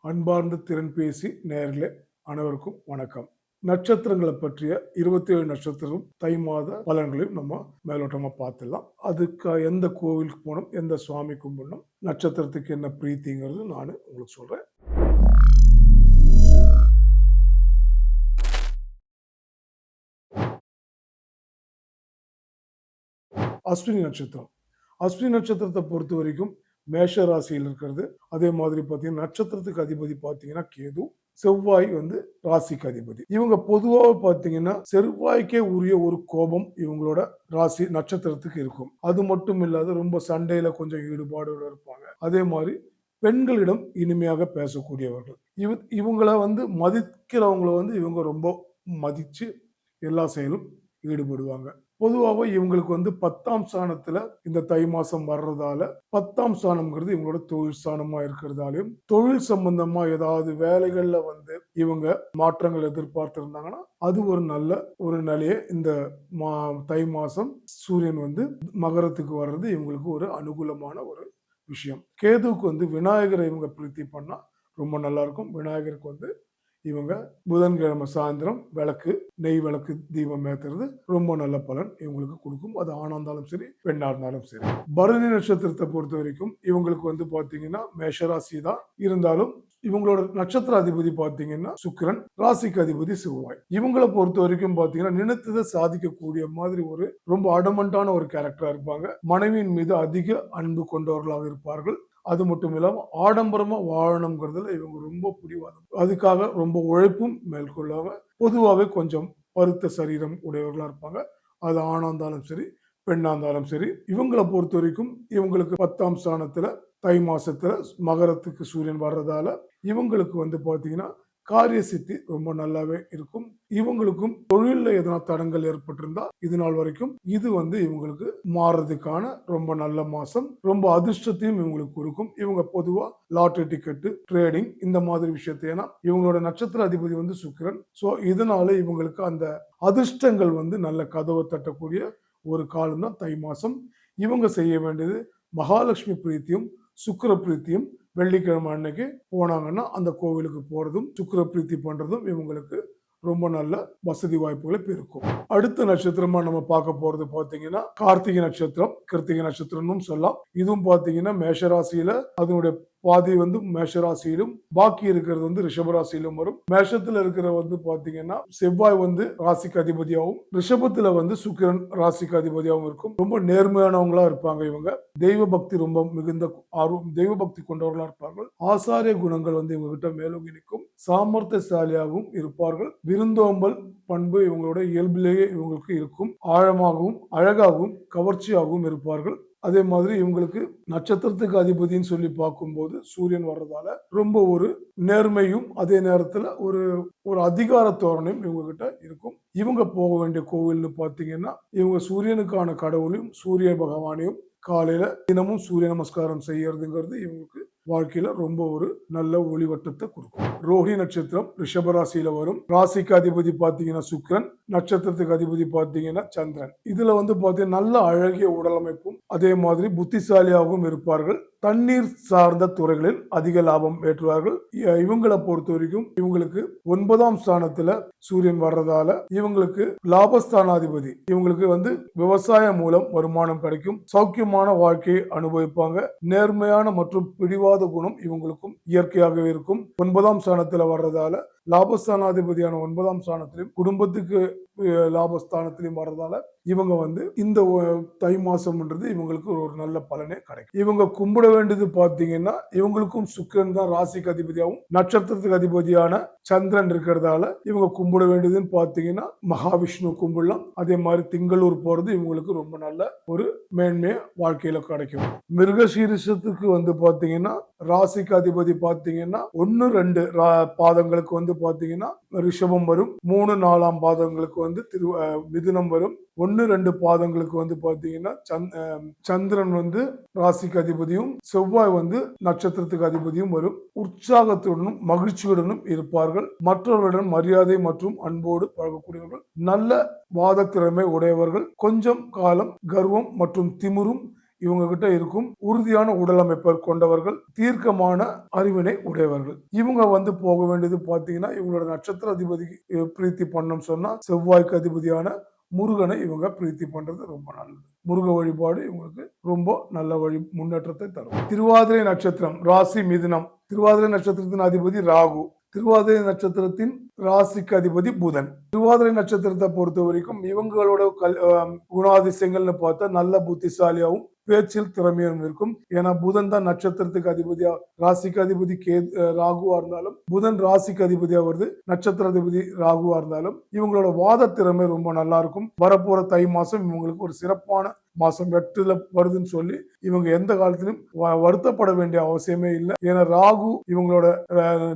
அன்பார்ந்த திறன்பேசி நேயர்களே அனைவருக்கும் வணக்கம். நட்சத்திரங்களை பற்றிய 27 நட்சத்திரம் தை மாத பலன்களையும் நம்ம மேலோட்டமா பார்த்துடலாம். அதுக்கு எந்த கோவிலுக்கு போகணும், எந்த சுவாமி கும்பிடணும், நட்சத்திரத்துக்கு என்ன பிரீத்திங்கிறது நான் உங்களுக்கு சொல்றேன். அஸ்வினி நட்சத்திரம். அஸ்வினி நட்சத்திரத்தை பொறுத்த வரைக்கும் மேஷ ராசியில் இருக்கிறது. அதே மாதிரி பார்த்தீங்கன்னா நட்சத்திரத்துக்கு அதிபதி பார்த்தீங்கன்னா கேது, செவ்வாய் வந்து ராசிக்கு அதிபதி. இவங்க பொதுவாக பார்த்தீங்கன்னா செவ்வாய்க்கே உரிய ஒரு கோபம் இவங்களோட ராசி நட்சத்திரத்துக்கு இருக்கும். அது மட்டும் இல்லாத ரொம்ப சண்டையில கொஞ்சம் ஈடுபாடோட இருப்பாங்க. அதே மாதிரி பெண்களிடம் இனிமையாக பேசக்கூடியவர்கள். இவங்கள வந்து மதிக்கிறவங்கள வந்து இவங்க ரொம்ப மதிச்சு எல்லா செயலும் ஈடுபடுவாங்க. பொதுவாக இவங்களுக்கு வந்து 10ஆம் ஸ்தானத்துல இந்த தை மாசம் வர்றதால 10ஆம் ஸ்தானம்ங்கிறது இவங்களோட தொழில் ஸ்தானமா இருக்கிறதாலையும் தொழில் சம்பந்தமா ஏதாவது வேலைகள்ல வந்து இவங்க மாற்றங்கள் எதிர்பார்த்திருந்தாங்கன்னா அது ஒரு நல்ல ஒரு நிலையை இந்த தை மாசம் சூரியன் வந்து மகரத்துக்கு வர்றது இவங்களுக்கு ஒரு அனுகூலமான ஒரு விஷயம். கேதுவுக்கு வந்து விநாயகரை இவங்க பிரீத்தி பண்ணா ரொம்ப நல்லா இருக்கும். விநாயகருக்கு வந்து இவங்க புதன்கிழமை சாயந்தரம் விளக்கு நெய் விளக்கு தீபம் ஏத்துறது ரொம்ப நல்ல பலன் இவங்களுக்கு கொடுக்கும். அது ஆணா இருந்தாலும் சரி பெண்ணா இருந்தாலும் சரி. பரணி நட்சத்திரத்தை பொறுத்த வரைக்கும் இவங்களுக்கு வந்து பாத்தீங்கன்னா மேஷராசி தான் இருந்தாலும் இவங்களோட நட்சத்திர அதிபதி பாத்தீங்கன்னா சுக்கிரன், ராசிக்கு அதிபதி செவ்வாய். இவங்களை பொறுத்த வரைக்கும் பாத்தீங்கன்னா நினைத்ததை சாதிக்கக்கூடிய மாதிரி ஒரு ரொம்ப அடமண்டான ஒரு கேரக்டரா இருப்பாங்க. மனைவியின் மீது அதிக அன்பு கொண்டவர்களாக இருப்பார்கள். அது மட்டும் இல்லாம ஆடம்பரமா வாழணுங்கிறதுல இவங்க ரொம்ப பிடிவாதம். அதுக்காக ரொம்ப உழைப்பும் மேற்கொள்ளாம பொதுவாகவே கொஞ்சம் பருத்த சரீரம் உடையவர்களா இருப்பாங்க. அது ஆணா இருந்தாலும் சரி பெண்ணா இருந்தாலும் சரி. இவங்களை பொறுத்த வரைக்கும் இவங்களுக்கு 10ஆம் ஸ்தானத்துல தை மாசத்துல மகரத்துக்கு சூரியன் வர்றதால இவங்களுக்கு வந்து பாத்தீங்கன்னா காரிய சித்தி ரொம்ப நல்லாவே இருக்கும். இவங்களுக்கும் தொழில எதனா தடங்கள் ஏற்பட்டிருந்தா இது நாள் வரைக்கும் இது வந்து இவங்களுக்கு மாறுறதுக்கான ரொம்ப நல்ல மாசம். ரொம்ப அதிர்ஷ்டத்தையும் இவங்களுக்கு கொடுக்கும். இவங்க பொதுவா லாட்டரி டிக்கெட், ட்ரேடிங் இந்த மாதிரி விஷயத்தை ஏன்னா இவங்களோட நட்சத்திர அதிபதி வந்து சுக்கிரன். ஸோ இதனால இவங்களுக்கு அந்த அதிர்ஷ்டங்கள் வந்து நல்ல கதவை தட்டக்கூடிய ஒரு காலம் தான் தை மாசம். இவங்க செய்ய வேண்டியது மகாலட்சுமி பிரீத்தியும் சுக்கிர பிரீத்தியும் வெள்ளிக்கிழமை அன்னைக்கு போனாங்கன்னா அந்த கோவிலுக்கு போறதும் சுக்கிர பிரீத்தி பண்றதும் இவங்களுக்கு ரொம்ப நல்ல வசதி வாய்ப்புகளை பெருக்கும். அடுத்த நட்சத்திரமா நம்ம பார்க்க போறது பாத்தீங்கன்னா கார்த்திகை நட்சத்திரம், கிருத்திகை நட்சத்திரம்னு சொல்லலாம். இதுவும் பாத்தீங்கன்னா மேஷராசியில அதனுடைய பாதி வந்து மேஷராசியிலும் பாக்கி இருக்கிறது வந்து ரிஷபராசியிலும் வரும். மேஷத்துல இருக்கிற வந்து பாத்தீங்கன்னா செவ்வாய் வந்து ராசிக்கு அதிபதியாகவும் ரிஷபத்துல வந்து சுக்கிரன் ராசிக்கு அதிபதியாகவும் இருக்கும். ரொம்ப நேர்மையானவங்களா இருப்பாங்க இவங்க. தெய்வ பக்தி ரொம்ப மிகுந்த தெய்வ பக்தி கொண்டவர்களா இருப்பார்கள். ஆசாரிய குணங்கள் வந்து இவங்க கிட்ட மேலோங்கி நிற்கும். சாமர்த்தியசாலியாகவும் இருப்பார்கள். விருந்தோம்பல் பண்பு இவங்களோட இயல்பிலேயே இவங்களுக்கு இருக்கும். ஆழமாகவும் அழகாகவும் கவர்ச்சியாகவும் இருப்பார்கள். அதே மாதிரி இவங்களுக்கு நட்சத்திரத்துக்கு அதிபதினு சொல்லி பார்க்கும்போது சூரியன் வர்றதால ரொம்ப ஒரு நேர்மையும் அதே நேரத்துல ஒரு ஒரு அதிகார தோரணையும் இவங்க கிட்ட இருக்கும். இவங்க போக வேண்டிய கோவில்னு பாத்தீங்கன்னா இவங்க சூரியனுக்கான கடவுளையும் சூரிய பகவானையும் காலையில தினமும் சூரிய நமஸ்காரம் செய்யறதுங்கிறது இவங்களுக்கு வாழ்க்கையில ரொம்ப ஒரு நல்ல ஒளிவட்டத்தை கொடுக்கும். ரோஹிணி நட்சத்திரம் ரிஷபராசியில வரும். ராசிக்கு அதிபதி பாத்தீங்கன்னா சுக்கிரன், நட்சத்திரத்துக்கு அதிபதி பாத்தீங்கன்னா சந்திரன். இதுல வந்து பாத்தீங்கன்னா நல்ல அழகிய உடலமைப்பும் அதே மாதிரி புத்திசாலியாகவும் இருப்பார்கள். தண்ணீர் சார்ந்த துறைகளில் அதிக லாபம் ஏற்றுவார்கள். இவங்களை பொறுத்த வரைக்கும் இவங்களுக்கு 9ஆம் ஸ்தானத்துல சூரியன் வர்றதால இவங்களுக்கு லாபஸ்தானாதிபதி இவங்களுக்கு வந்து விவசாயம் மூலம் வருமானம் கிடைக்கும். சௌக்கியமான வாழ்க்கையை அனுபவிப்பாங்க. நேர்மையான மற்றும் பிடிவாத குணம் இவங்களுக்கும் இயற்கையாகவே இருக்கும். 9ஆம் ஸ்தானத்துல வர்றதால லாபஸ்தானாதிபதியான 9ஆம் ஸ்தானத்திலும் குடும்பத்துக்கு லாபஸ்தானத்திலும் வர்றதால இவங்க வந்து இந்த தை மாசம்ன்றது இவங்களுக்கு ஒரு நல்ல பலனே கிடைக்கும். இவங்க கும்பிட வேண்டியது பாத்தீங்கன்னா இவங்களுக்கும் சுக்கிரன் தான் ராசிக்கு அதிபதியாகவும் நட்சத்திரத்துக்கு அதிபதியான சந்திரன் இருக்கிறதால இவங்க கும்பிட வேண்டியதுன்னு பாத்தீங்கன்னா மகாவிஷ்ணு கும்பிடலாம். அதே மாதிரி திங்களூர் போறது இவங்களுக்கு ரொம்ப நல்ல ஒரு மேன்மையை வாழ்க்கையில கிடைக்கும். மிருகசீரிஷத்துக்கு வந்து பாத்தீங்கன்னா ராசிக்கு அதிபதி பாத்தீங்கன்னா 1-2 பாதங்களுக்கு வந்து பாத்தீங்கன்னா ரிஷபம் வரும். 3-4ஆம் பாதங்களுக்கு வந்து மிதுனம் வரும். 1-2 பாதங்களுக்கு வந்து பாத்தீங்கன்னா சந்திரன் வந்து ராசிக்கு அதிபதியும் செவ்வாய் வந்து நட்சத்திரத்துக்கு அதிபதியும் வரும். உற்சாகத்துடனும் மகிழ்ச்சியுடனும் இருப்பார்கள். மற்றவர்களுடன் மரியாதை மற்றும் அன்போடு பழகக்கூடியவர்கள். நல்ல வாத திறமை உடையவர்கள். கொஞ்சம் காலம் கர்வம் மற்றும் திமிரும் இவங்க கிட்ட இருக்கும் உறுதியான உடலமைப்பை கொண்டவர்கள், தீர்க்கமான அறிவினை உடையவர்கள். இவங்க வந்து போக வேண்டியது பார்த்தீங்கன்னா, இவங்களோட நட்சத்திர அதிபதி பிரீத்தி பண்ணணும்னு சொன்னா செவ்வாய்க்கு அதிபதியான முருகனை இவங்க பிரீத்தி பண்றது ரொம்ப நல்லது. முருக வழிபாடு இவங்களுக்கு ரொம்ப நல்ல முன்னேற்றத்தை தரும். திருவாதிரை நட்சத்திரம் ராசி மிதுனம். திருவாதிரை நட்சத்திரத்தின் அதிபதி ராகு. திருவாதிரை நட்சத்திரத்தின் ராசிக்கு அதிபதி புதன். திருவாதிரை நட்சத்திரத்தை பொறுத்த வரைக்கும் இவங்களோட குணாதிசயங்கள்னு பார்த்தா நல்ல புத்திசாலியாகவும் பேச்சில் திறமையும் இருக்கும். ஏன்னா புதன் தான் நட்சத்திரத்துக்கு அதிபதியா, ராசிக்கு அதிபதி ராகுவா இருந்தாலும், புதன் ராசிக்கு அதிபதியா வருது, நட்சத்திர அதிபதி ராகுவா இருந்தாலும் இவங்களோட வாத திறமை ரொம்ப நல்லா இருக்கும். வரப்போற தை மாசம் இவங்களுக்கு ஒரு சிறப்பான மாசம் 8ல வருதுன்னு சொல்லி இவங்க எந்த காலத்திலும் வருத்தப்பட வேண்டிய அவசியமே இல்லை. ஏன்னா ராகு இவங்களோட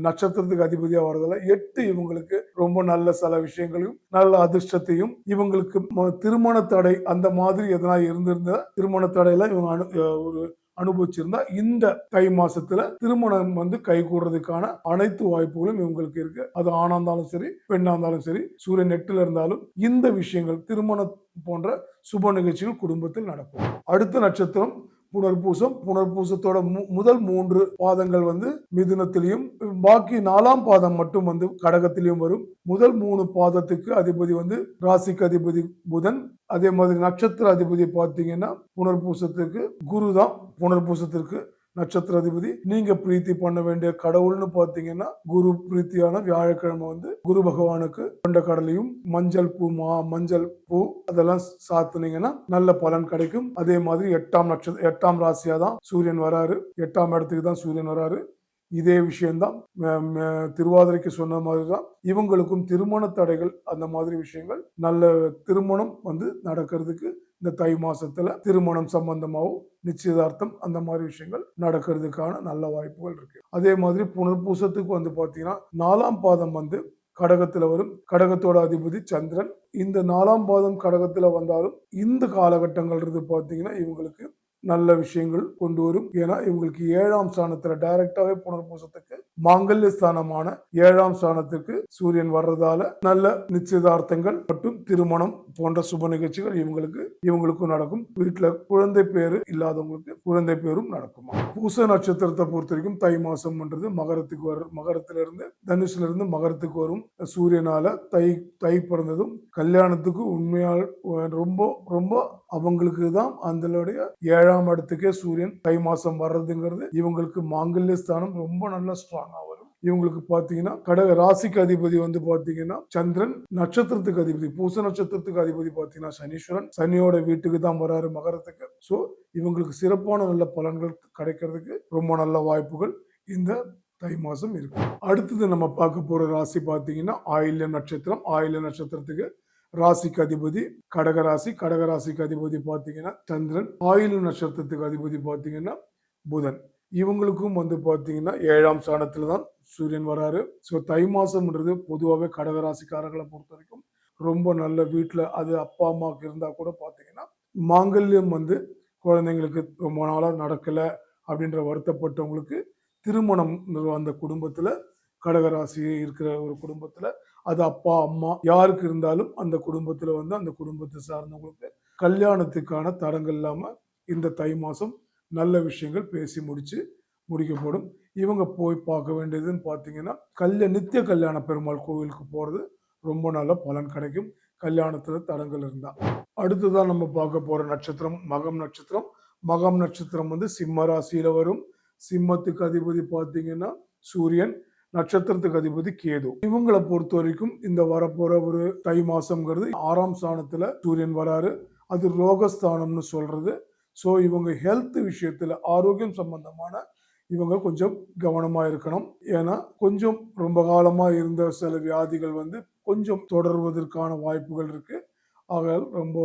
நட்சத்திரத்துக்கு அதிபதியா வரதால 8 இவங்களுக்கு ரொம்ப நல்ல சில விஷயங்களையும் நல்ல அதிர்ஷ்டத்தையும், இவங்களுக்கு திருமண தடை அந்த மாதிரி எதனா இருந்திருந்த திருமண தடையெல்லாம் இவங்க ஒரு அனுபவிச்சிருந்தா இந்த தை மாசத்துல திருமணம் வந்து கைகூடுறதுக்கான அனைத்து வாய்ப்புகளும் இவங்களுக்கு இருக்கு. அது ஆணா இருந்தாலும் சரி, பெண்ணா இருந்தாலும் சரி, சூரியன் 8ல இருந்தாலும் இந்த விஷயங்கள் திருமணம் போன்ற சுப நிகழ்ச்சிகள் குடும்பத்தில் நடக்கும். அடுத்த நட்சத்திரம் புனர்பூசம். புனர்பூசத்தோட முதல் 3 பாதங்கள் வந்து மிதுனத்திலையும், பாக்கி 4ஆம் பாதம் மட்டும் வந்து கடகத்திலையும் வரும். முதல் 3 பாதத்துக்கு அதிபதி வந்து ராசிக்கு அதிபதி புதன். அதே மாதிரி நட்சத்திர அதிபதி பார்த்தீங்கன்னா புனர்பூசத்துக்கு குரு தான். புனர்பூசத்திற்கு நட்சத்திர அதிபதி. நீங்க பிரீத்தி பண்ண வேண்டிய கடவுள்னு பாத்தீங்கன்னா குரு பிரீத்தியான வியாழக்கிழமை வந்து குரு பகவானுக்கு கொண்ட கடலையும் மஞ்சள் பூ அதெல்லாம் சாத்துனீங்கன்னா நல்ல பலன் கிடைக்கும். அதே மாதிரி 8ஆம் ராசியா தான் சூரியன் வராரு. 8ஆம் இடத்துக்கு தான் சூரியன் வராரு. இதே விஷயம்தான் திருவாதிரைக்கு சொன்ன மாதிரிதான் இவங்களுக்கும் திருமண தடைகள் அந்த மாதிரி விஷயங்கள் நல்ல திருமணம் வந்து நடக்கிறதுக்கு இந்த தை மாசத்துல திருமணம் சம்பந்தமாகவும் நிச்சயதார்த்தம் அந்த மாதிரி விஷயங்கள் நடக்கிறதுக்கான நல்ல வாய்ப்புகள் இருக்கு. அதே மாதிரி புனர்பூசத்துக்கு வந்து பாத்தீங்கன்னா 4ஆம் பாதம் வந்து கடகத்துல வரும். கடகத்தோட அதிபதி சந்திரன். இந்த 4ஆம் பாதம் கடகத்துல வந்தாலும் இந்த காலகட்டங்கள் இருந்து பாத்தீங்கன்னா இவங்களுக்கு நல்ல விஷயங்கள் கொண்டு வரும். ஏன்னா இவங்களுக்கு 7ஆம் ஸ்தானத்துல டைரக்டாவே புனர்பூசத்துக்கு மாங்கல்ய ஸ்தானமான 7ஆம் ஸ்தானத்துக்கு சூரியன் வர்றதால நல்ல நிச்சயதார்த்தங்கள் மற்றும் திருமணம் போன்ற சுப நிகழ்ச்சிகள் இவங்களுக்கும் நடக்கும். வீட்டுல குழந்தை பேரு இல்லாதவங்களுக்கு குழந்தை பேரும் நடக்குமா. பூச நட்சத்திரத்தை பொறுத்த வரைக்கும் தை மாசம்ன்றது மகரத்துல இருந்து தனுஷ்ல இருந்து மகரத்துக்கு வரும். சூரியனால தை பிறந்ததும் கல்யாணத்துக்கு உண்மையால் ரொம்ப ரொம்ப அவங்களுக்கு தான் அதனுடைய 7ஆம் இடத்துக்கே சூரியன் தை மாசம் வர்றதுங்கிறது இவங்களுக்கு மாங்கல்ய ஸ்தானம் ரொம்ப நல்ல ஸ்ட்ராங்கா வரும். இவங்களுக்கு பாத்தீங்கன்னா கடக ராசிக்கு அதிபதி வந்து பாத்தீங்கன்னா சந்திரன், நட்சத்திரத்துக்கு அதிபதி பூச நட்சத்திரத்துக்கு அதிபதி பாத்தீங்கன்னா சனீஸ்வரன். சனியோட வீட்டுக்கு தான் வராரு மகரத்துக்கு. சோ இவங்களுக்கு சிறப்பான நல்ல பலன்கள் கிடைக்கிறதுக்கு ரொம்ப நல்ல வாய்ப்புகள் இந்த தை மாசம் இருக்கு. அடுத்தது நம்ம பார்க்க போற ராசி பாத்தீங்கன்னா ஆயில்ய நட்சத்திரம். ஆயில்ய நட்சத்திரத்துக்கு ராசிக்கு அதிபதி கடகராசி. கடகராசிக்கு அதிபதி பாத்தீங்கன்னா சந்திரன். ஆயில்ய நட்சத்திரத்துக்கு அதிபதி பாத்தீங்கன்னா புதன். இவங்களுக்கும் வந்து பாத்தீங்கன்னா 7ஆம் ஸ்தானத்துல தான் சூரியன் வராரு. ஸோ தை மாசம்ன்றது பொதுவாகவே கடகராசிக்காரர்களை பொறுத்த வரைக்கும் ரொம்ப நல்ல. வீட்டுல அது அப்பா அம்மாவுக்கு இருந்தா கூட பாத்தீங்கன்னா மாங்கல்யம் வந்து குழந்தைங்களுக்கு ரொம்ப நாளா நடக்கல அப்படின்ற வருத்தப்பட்டவங்களுக்கு திருமணம் அந்த குடும்பத்துல கடகராசி இருக்கிற ஒரு குடும்பத்துல அது அப்பா அம்மா யாருக்கு இருந்தாலும் அந்த குடும்பத்துல வந்து அந்த குடும்பத்தை சார்ந்தவங்களுக்கு கல்யாணத்துக்கான தடங்கள் இல்லாம இந்த தை மாசம் நல்ல விஷயங்கள் பேசி முடிக்கப்படும். இவங்க போய் பார்க்க வேண்டியதுன்னு பார்த்தீங்கன்னா நித்திய கல்யாண பெருமாள் கோவிலுக்கு போறது ரொம்ப நல்ல பலன் கிடைக்கும் கல்யாணத்துல தடங்கள் இருந்தா. அடுத்துதான் நம்ம பார்க்க போற நட்சத்திரம் மகம் நட்சத்திரம். மகம் நட்சத்திரம் வந்து சிம்ம ராசியில வரும். சிம்மத்துக்கு அதிபதி பார்த்தீங்கன்னா சூரியன், நட்சத்திரத்துக்கு அதிபதி கேது. இவங்களை பொறுத்த வரைக்கும் இந்த வரப்போற ஒரு தை மாசம்ங்கிறது 6ஆம் ஸ்தானத்துல சூரியன் வராரு. அது ரோகஸ்தானம்னு சொல்றது. ஸோ இவங்க ஹெல்த் விஷயத்துல ஆரோக்கியம் சம்பந்தமான இவங்க கொஞ்சம் கவனமா இருக்கணும். ஏன்னா கொஞ்சம் ரொம்ப காலமா இருந்த சில வியாதிகள் வந்து கொஞ்சம் தொடர்வதற்கான வாய்ப்புகள் இருக்கு. ஆகையால் ரொம்ப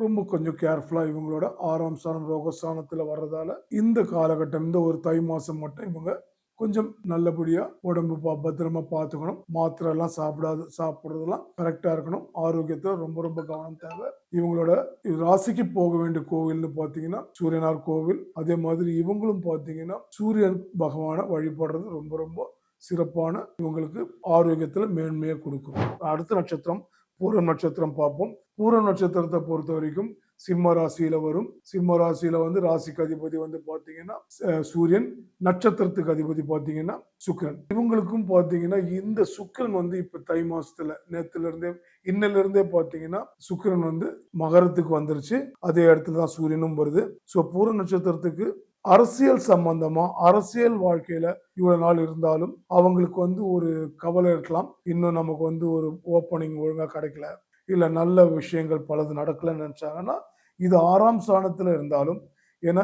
ரொம்ப கொஞ்சம் கேர்ஃபுல்லா இவங்களோட 6ஆம் ஸ்தானம் ரோகஸ்தானத்துல வர்றதால இந்த காலகட்டம் இந்த ஒரு தை மாசம் மட்டும் இவங்க கொஞ்சம் நல்லபடியா உடம்பு பத்திரமா பார்த்துக்கணும். மாத்திரை எல்லாம் சாப்பிடுறதெல்லாம் கரெக்டா இருக்கணும். ஆரோக்கியத்தை ரொம்ப ரொம்ப கவனம் தேவை. இவங்களோட ராசிக்கு போக வேண்டிய கோவில்னு பாத்தீங்கன்னா சூரியனார் கோவில். அதே மாதிரி இவங்களும் பாத்தீங்கன்னா சூரியன் பகவானை வழிபடுறது ரொம்ப ரொம்ப சிறப்பான இவங்களுக்கு ஆரோக்கியத்துல மேன்மையை கொடுக்கும். அடுத்த நட்சத்திரம் பூரம் நட்சத்திரம் பார்ப்போம். பூரம் நட்சத்திரத்தை பொறுத்த வரைக்கும் சிம்ம ராசியில வரும். சிம்ம ராசியில வந்து ராசிக்கு அதிபதி வந்து பாத்தீங்கன்னா சூரியன், நட்சத்திரத்துக்கு அதிபதி பாத்தீங்கன்னா சுக்கிரன். இவங்களுக்கும் பாத்தீங்கன்னா இந்த சுக்கிரன் வந்து இப்ப தை மாசத்துல நேத்துல இருந்தே இன்னில இருந்தே பாத்தீங்கன்னா சுக்கிரன் வந்து மகரத்துக்கு வந்துருச்சு. அதே இடத்துல தான் சூரியனும் வருது. சோ பூர நட்சத்திரத்துக்கு அரசியல் சம்பந்தமா அரசியல் வாழ்க்கையில இவ்வளவு நாள் இருந்தாலும் அவங்களுக்கு வந்து ஒரு கவலை இருக்கலாம். இன்னும் நமக்கு வந்து ஒரு ஓப்பனிங் ஒழுங்கா கிடைக்கல, இல்ல நல்ல விஷயங்கள் பலது நடக்கலன்னு நினைச்சாங்கன்னா இது 6ஆம் ஸ்தானத்துல இருந்தாலும், ஏன்னா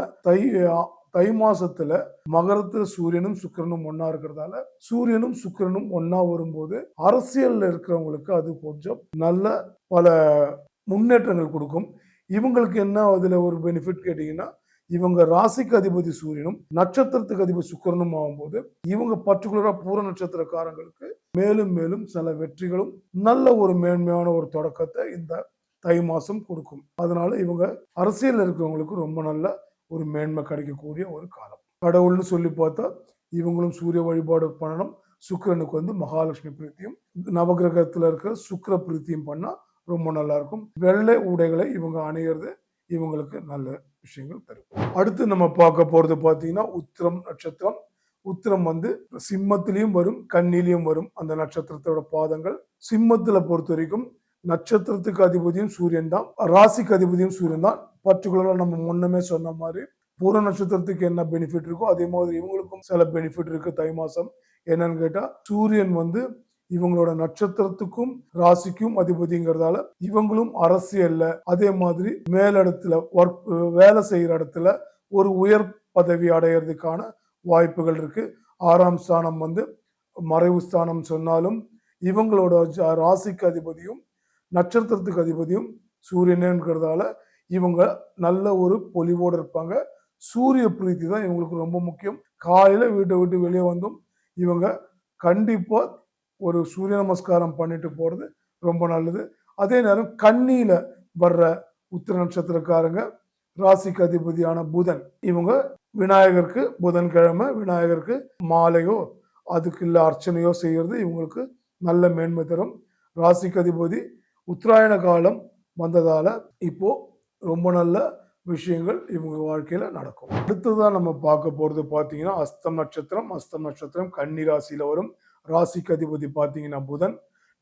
தை மாசத்துல மகரத்துல சூரியனும் சுக்கிரனும் ஒன்னா இருக்கிறதால சூரியனும் சுக்கிரனும் ஒன்னா வரும்போது அரசியல்ல இருக்கிறவங்களுக்கு அது கொஞ்சம் நல்ல பல முன்னேற்றங்கள் கொடுக்கும். இவங்களுக்கு என்ன அதுல ஒரு பெனிஃபிட் கேட்டீங்கன்னா, இவங்க ராசிக்கு அதிபதி சூரியனும் நட்சத்திரத்துக்கு அதிபதி சுக்கிரனும் ஆகும்போது இவங்க பர்டிகுலரா பூர நட்சத்திரக்காரங்களுக்கு மேலும் மேலும் சில வெற்றிகளும் நல்ல ஒரு மேன்மையான ஒரு தொடக்கத்தை இந்த தை மாசம் கொடுக்கும். அதனால இவங்க அரசியல் இருக்கிறவங்களுக்கு ரொம்ப நல்ல ஒரு மேன்மை கிடைக்கக்கூடிய ஒரு காலம். கடவுள்னு சொல்லி பார்த்தா இவங்களும் சூரிய வழிபாடு பண்ணணும். சுக்கிரனுக்கு வந்து மகாலட்சுமி பிரீத்தியும், நவகிரகத்துல இருக்கிற சுக்கிர பிரீத்தியும் பண்ணா ரொம்ப நல்லா இருக்கும். வெள்ளை உடைகளை இவங்க அணியிறது இவங்களுக்கு நல்ல விஷயங்கள் தரும். அடுத்து நம்ம பார்க்க போறது பாத்தீங்கன்னா உத்திரம் நட்சத்திரம். உத்திரம் வந்து சிம்மத்திலையும் வரும், கன்னிலையும் வரும். அந்த நட்சத்திரத்தோட பாதங்கள் சிம்மத்துல பொறுத்த வரைக்கும் நட்சத்திரத்துக்கு அதிபதியும் சூரியன் தான், ராசிக்கு அதிபதியும் சூரியன் தான். பர்டிகுலரா நம்ம முன்னமே சொன்ன மாதிரி பூர நட்சத்திரத்துக்கு என்ன பெனிஃபிட் இருக்கோ அதே மாதிரி இவங்களுக்கும் சில பெனிஃபிட் இருக்கு தை மாசம். என்னன்னு கேட்டா சூரியன் வந்து இவங்களோட நட்சத்திரத்துக்கும் ராசிக்கும் அதிபதிங்கிறதால இவங்களும் அரசியல்ல அதே மாதிரி மேலிடத்துல ஒர்க் வேலை செய்யற இடத்துல ஒரு உயர் பதவி அடையிறதுக்கான வாய்ப்புகள் இருக்கு. 6ஆம் ஸ்தானம் வந்து மறைவு ஸ்தானம் சொன்னாலும் இவங்களோட ராசிக்கு அதிபதியும் நட்சத்திரத்துக்கு அதிபதியும் சூரியனேங்கிறதால இவங்க நல்ல ஒரு பொலிவோடு இருப்பாங்க. சூரிய பிரீத்தி தான் இவங்களுக்கு ரொம்ப முக்கியம். காலையில வீட்டை விட்டு வெளியே வந்தும் இவங்க கண்டிப்பா ஒரு சூரிய நமஸ்காரம் பண்ணிட்டு போறது ரொம்ப நல்லது. அதே நேரம் கன்னியில வர்ற உத்திர நட்சத்திரக்காரங்க ராசிக்கு அதிபதியான புதன், இவங்க விநாயகருக்கு புதன்கிழமை விநாயகருக்கு மாலையோ அதுக்கு இல்ல அர்ச்சனையோ செய்யறது இவங்களுக்கு நல்ல மேன்மை தரும். ராசிக்கு அதிபதி உத்தராயண காலம் வந்ததால இப்போ ரொம்ப நல்ல விஷயங்கள் இவங்க வாழ்க்கையில நடக்கும். அடுத்ததான் நம்ம பார்க்க போறது பாத்தீங்கன்னா அஸ்தம் நட்சத்திரம். அஸ்தம் நட்சத்திரம் கன்னி ராசியில வரும். ராசிக்கு அதிபதி பாத்தீங்கன்னா புதன்,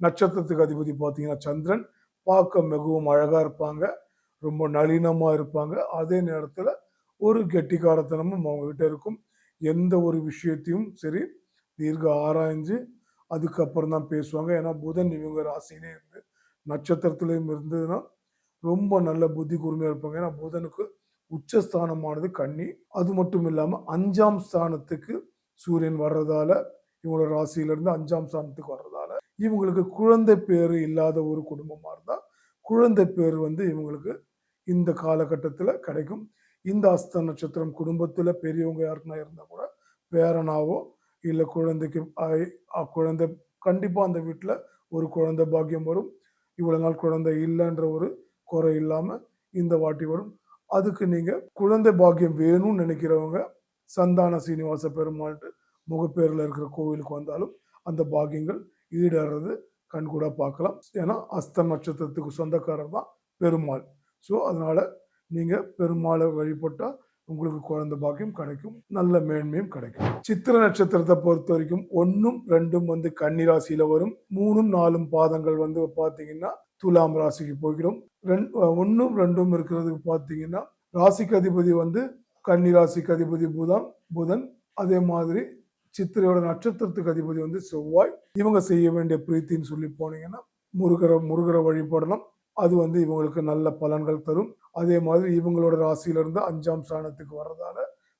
நட்சத்திரத்துக்கு அதிபதி பாத்தீங்கன்னா சந்திரன். பார்க்க மிகவும் அழகா இருப்பாங்க, ரொம்ப நளினமா இருப்பாங்க. அதே நேரத்துல ஒரு கெட்டிக்காரத்தனமும் அவங்க கிட்ட இருக்கும். எந்த ஒரு விஷயத்தையும் சரி தீர்க்க ஆராய்ஞ்சு அதுக்கப்புறம் தான் பேசுவாங்க. ஏன்னா புதன் இவங்க ராசியிலே இருந்து நட்சத்திரத்திலையும் இருந்ததுன்னா ரொம்ப நல்ல புத்தி கூர்மையா இருப்பாங்க. ஏன்னா புதனுக்கு உச்சஸ்தானமானது கன்னி. அது மட்டும் இல்லாம 5ஆம் ஸ்தானத்துக்கு சூரியன் வர்றதால இவங்களோட ராசியிலிருந்து 5ஆம் ஸ்தானத்துக்கு வர்றதால இவங்களுக்கு குழந்தை பேரு இல்லாத ஒரு குடும்பமா இருந்தா குழந்தை பேர் வந்து இவங்களுக்கு இந்த காலகட்டத்துல கிடைக்கும். இந்த அஸ்த நட்சத்திரம் குடும்பத்துல பெரியவங்க யாருக்குன்னா இருந்தா கூட பேரனாவோ இல்ல குழந்தைக்கு குழந்தை கண்டிப்பா அந்த வீட்டுல ஒரு குழந்தை பாக்கியம் வரும். இவ்வளவு நாள் குழந்தை இல்லைன்ற ஒரு குறை இல்லாம இந்த வாட்டி வரும். அதுக்கு நீங்க குழந்தை பாக்கியம் வேணும்னு நினைக்கிறவங்க சந்தான சீனிவாச பெருமாள்ட்டு முகப்பேர்ல இருக்கிற கோவிலுக்கு வந்தாலும் அந்த பாக்கியங்கள் ஈடேறது கண்கூட பார்க்கலாம். ஏன்னா அஸ்த நட்சத்திரத்துக்கு சொந்தக்காரர் தான் பெருமாள். ஸோ அதனால நீங்க பெருமாளை வழிபட்டா உங்களுக்கு குழந்தை பாக்கியம் கிடைக்கும், நல்ல மேன்மையும் கிடைக்கும். சித்திர நட்சத்திரத்தை பொறுத்த வரைக்கும் 1ம் 2ம் வந்து கன்னி ராசியில வரும். 3ம் 4ம் பாதங்கள் வந்து பாத்தீங்கன்னா துலாம் ராசிக்கு போய்கிறோம். 1ம் 2ம் இருக்கிறதுக்கு பாத்தீங்கன்னா ராசிக்கு அதிபதி வந்து கன்னி ராசிக்கு அதிபதி புதன். அதே மாதிரி சித்திரையோட நட்சத்திரத்துக்கு அதிபதி வந்து செவ்வாய். இவங்க செய்ய வேண்டிய பிரீத்தின்னு சொல்லி போனீங்கன்னா முருகரை வழிபடணும். அது வந்து இவங்களுக்கு நல்ல பலன்கள் தரும். அதே மாதிரி இவங்களோட ராசியில இருந்து 5ஆம் ஸ்தானத்துக்கு வர்றதால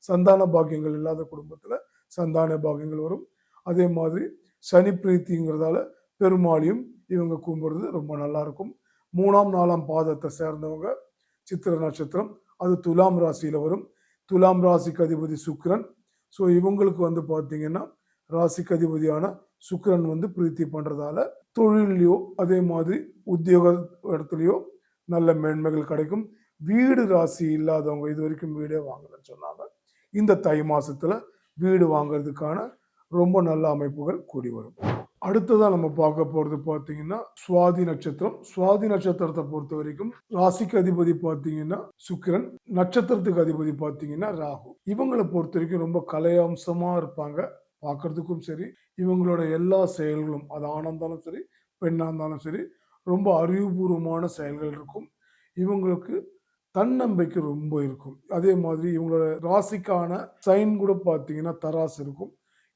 சந்தான பாக்கியங்கள் இல்லாத குடும்பத்துல சந்தான பாக்கியங்கள் வரும். அதே மாதிரி சனி பிரீத்திங்கிறதால பெருமாளையும் இவங்க கும்பிடுறது ரொம்ப நல்லா இருக்கும். 3ஆம் 4ஆம் பாதத்தை சேர்ந்தவங்க சித்திர நட்சத்திரம், அது துலாம் ராசியில வரும். துலாம் ராசிக்கு அதிபதி சுக்கிரன். ஸோ இவங்களுக்கு வந்து பார்த்தீங்கன்னா ராசிக்கு அதிபதியான சுக்கிரன் வந்து பிரீத்தி பண்றதால தொழிலையோ அதே மாதிரி உத்தியோக இடத்துலையோ நல்ல மேன்மைகள் கிடைக்கும். வீடு ராசி இல்லாதவங்க இது வரைக்கும் வீடே வாங்கலன்னு சொன்னாங்க, இந்த தை மாசத்துல வீடு வாங்குறதுக்கான ரொம்ப நல்ல அமைப்புகள் கூடி வரும். அடுத்ததா நம்ம பார்க்க போறது பார்த்தீங்கன்னா, சுவாதி நட்சத்திரம். சுவாதி நட்சத்திரத்த பொறுத்தவரைக்கும் ராசிக்கு அதிபதி பார்த்தீங்கன்னா சுக்கிரன், நட்சத்திரத்துக்கு அதிபதி பார்த்தீங்கன்னா ராகு. இவங்கள பொறுத்தவரைக்கும் ரொம்ப கலையம்சமா இருப்பாங்க. பார்க்கறதுக்கும் சரி, இவங்களோட எல்லா செயல்களும் அது ஆணா இருந்தாலும் சரி, பெண்ணா இருந்தாலும் சரி, ரொம்ப அறிவுபூர்வமான செயல்கள் இருக்கும். இவங்களுக்கு தன்னம்பிக்கை ரொம்ப இருக்கும். அதே மாதிரி இவங்களோட ராசிக்கான சைன் கூட பார்த்தீங்கன்னா தராசு இருக்கும்.